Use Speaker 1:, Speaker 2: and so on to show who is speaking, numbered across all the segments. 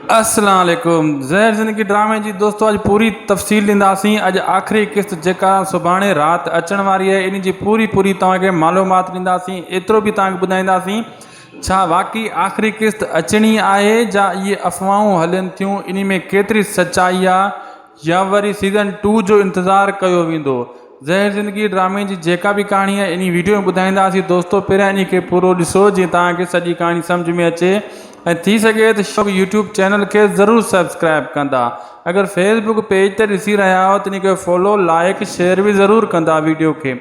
Speaker 1: अस्सलाम वालेकुम। ज़हर ज़िंदगी ड्रामे जी दोस्तों अज पूरी तफ़सील ॾींदासीं। अज आख़िरी क़िस्त जेका सुभाणे रात अचण वारी है इन जी पूरी तव्हांखे मालूमात ॾींदासीं। एतिरो बि तव्हांखे ॿुधाईंदासीं छा वाकई आख़िरी क़िस्त अचणी आहे या इहे अफ़वाहूं हलनि थियूं, इन में केतिरी सचाई आहे या वरी सीज़न 2 जो इंतज़ारु कयो वेंदो। ज़हर ज़िंदगी ड्रामे जी जेका भी कहाणी है इन वीडियो में ॿुधाईंदासीं दोस्तों। पहिरियां इन खे पूरो ॾिसो जीअं तव्हांखे सॼी कहाणी सम्झ में अचे ऐं थी सके तो शौक़ यूट्यूब चैनल के ज़रूर सब्सक्राइब कंदा। अगर फेसबुक पेज ते ॾिसी रहिया हो तो इनके फॉलो लाइक शेयर भी ज़रूर कंदा वीडियो के।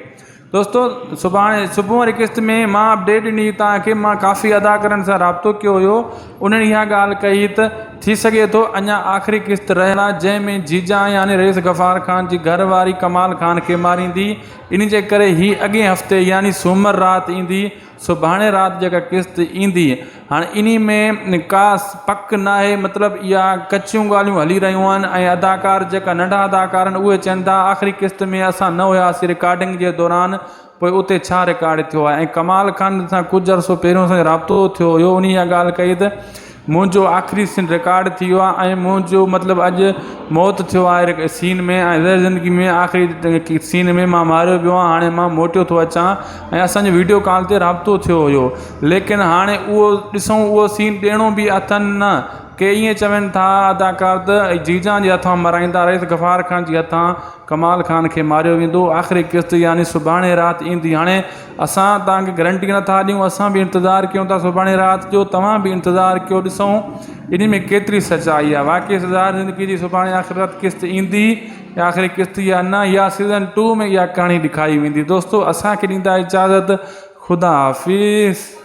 Speaker 1: दोस्तों सुभाणे सुबुह वारी क़िस्त में मां अपडेट ॾिनी तव्हांखे, मां काफ़ी अदाकारनि सां राब्तो कयो हुयो। उन्हनि इहा ॻाल्हि कही त थी सके थो अञा आख़िरी क़िस्त रहियल आहे जंहिंमें जीजा यानी रईस गफ़ार ख़ान जी घरवारी कमाल ख़ान खे मारींदी। इन जे करे ही अॻे हफ़्ते यानी सूमर राति ईंदी, सुभाणे राति जेका क़िस्त ईंदी। हाणे इन में का पक न आहे, मतिलबु इहा कचियूं ॻाल्हियूं हली रहियूं आहिनि ऐं अदाकार जेका नंढा अदाकार आहिनि उहे चवनि था आख़िरी क़िस्त में असां न हुयासीं रिकॉर्डिंग जे दौरान, पोइ उते छा रिकॉर्ड थियो आहे। ऐं कमाल ख़ान सां कुझु अर्सो पहिरियों सां राब्तो थियो हुयो, उन इहा ॻाल्हि कई त मुंहिंजो आख़िरी सीन रिकॉर्ड थी वियो आहे ऐं मुंहिंजो मतिलबु अॼु मौत थियो आहे सीन में ऐं ज़हर ज़िंदगी में आख़िरी सीन में मां मारियो वियो आहियां। हाणे मां मोटियो थो अचां ऐं असांजो वीडियो कॉल ते राब्तो थियो हुयो, लेकिन हाणे उहो ॾिसूं उहो सीन ॾियणो बि अथनि न। के ईअं चवनि था अदाकार त जीजा जे हथां मराईंदा, रईस गफ़ार ख़ान जे हथां कमाल ख़ान खे मारियो वेंदो। आख़िरी क़िस्त यानी सुभाणे राति ईंदी। हाणे असां तव्हांखे गारंटी नथा ॾियूं, असां बि इंतज़ारु कयूं था सुभाणे राति जो, तव्हां बि इंतज़ारु कयो, ॾिसूं इन में केतिरी सचाई आहे। वाक़ई ज़हर ज़िंदगी जी सुभाणे आख़िरी राति क़िस्त ईंदी या आख़िरी क़िस्त या न, या सीज़न 2 में इहा कहाणी ॾेखारी वेंदी। दोस्तों असांखे ॾींदा इजाज़त, ख़ुदा हाफ़िज़।